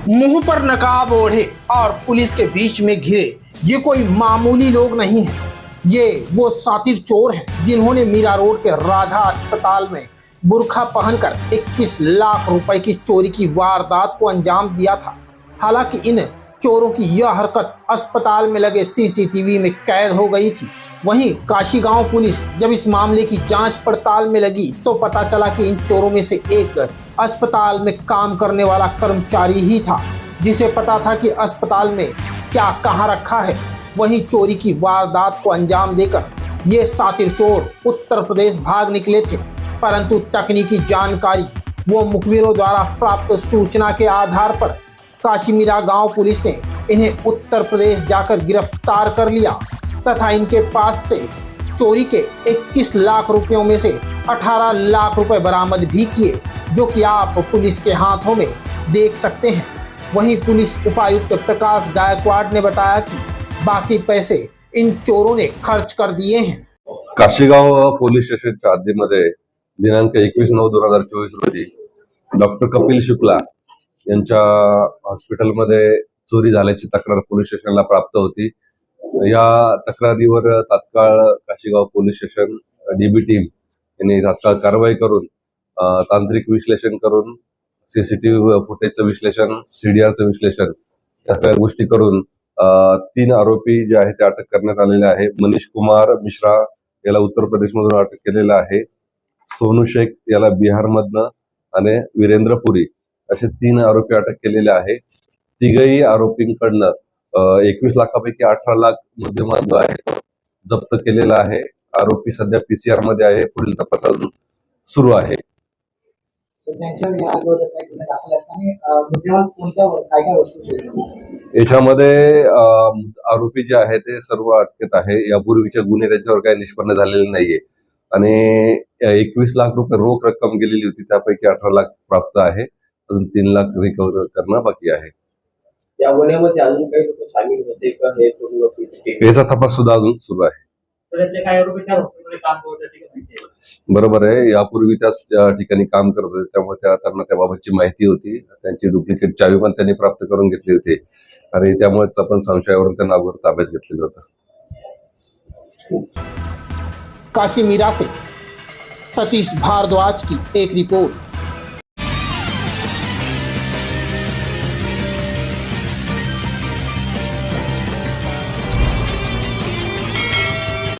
मुंह पर नकाब ओढ़े और पुलिस के बीच में घिरे ये कोई मामूली लोग नहीं हैं। ये वो सातिर चोर हैं जिन्होंने मीरा रोड के राधा अस्पताल में बुर्खा पहनकर 21 लाख रुपए की चोरी की वारदात को अंजाम दिया था। हालांकि इन चोरों की यह हरकत अस्पताल में लगे सीसीटीवी में कैद हो गई थी। वहीं काशी गांव पुलिस जब इस मामले की जांच पड़ताल में लगी तो पता चला कि इन चोरों में से एक अस्पताल में काम करने वाला कर्मचारी ही था, जिसे पता था कि अस्पताल में क्या कहाँ रखा है। वहीं चोरी की वारदात को अंजाम देकर ये सातिर चोर उत्तर प्रदेश भाग निकले थे, परंतु तकनीकी जानकारी व मुखबिरों द्वारा प्राप्त सूचना के आधार पर काशीमीरा गांव पुलिस ने इन्हें उत्तर प्रदेश जाकर गिरफ्तार कर लिया तथा इनके पास से चोरी के 21 लाख रुपयों में से 18 लाख रुपए बरामद भी किए, जो कि आप पुलिस के हाथों में देख सकते हैं। वहीं पुलिस उपायुक्त प्रकाश गायकवाड़ ने बताया कि बाकी पैसे इन चोरों ने खर्च कर दिए हैं। काशीगाव पोलीस स्टेशनच्या हद्दीमध्ये दिनांक 21/9/2024 रोजी डॉक्टर कपिल शुक्ला यांच्या हॉस्पिटलमध्ये चोरी झाल्याची तक्रार पोलीस स्टेशनला प्राप्त होती। या तक्रारीवर तात्काळ Kashigaon police station dB team यांनी तात्काळ कारवाई करून तांत्रिक विश्लेषण करून सीसीटीव्ही फुटेजचं विश्लेषण, सीडीआरचं विश्लेषण या सगळ्या गोष्टी करून 3 आरोपी जे आहेत ते अटक करण्यात आलेले आहे। मनीष कुमार मिश्रा याला उत्तर प्रदेशमधून अटक केलेलं आहे। सोनू शेख याला बिहारमधनं आणि वीरेंद्र पुरी असे 3 आरोपी अटक केलेले आहे। तिघही आरोपींकडनं 21 लाखापैकी 18 लाख मुद्देमाल जो आहे जप्त केलेला आहे। आरोपी सध्या पीसीआर मध्ये आहे, पुढील तपास अजून सुरू आहे। याच्यामध्ये आरोपी जे आहे ते सर्व अटकेत आहे। यापूर्वीचे गुन्हे त्यांच्यावर काही निष्पन्न झालेले नाहीये आणि 21 लाख रुपये रोख रक्कम गेलेली होती, त्यापैकी 18 लाख प्राप्त आहे। अजून 3 लाख रिकव्हर करणं बाकी आहे। या गुन्ह्यामध्ये अजून काही लोक सामील होते का हे पूर्ण याचा तपास सुद्धा अजून सुरू आहे। बरोबर आहे, यापूर्वी त्याच ठिकाणी काम करत होते, त्यामुळे त्यांना त्याबाबतची माहिती होती। त्यांची डुप्लिकेट चावी पण त्यांनी प्राप्त करून घेतली होती आणि त्यामुळेच आपण संशयावरून त्यांना अगोदर ताब्यात घेतलेलं होतं। काशीमीरा से सतीश भारद्वाज की एक रिपोर्ट।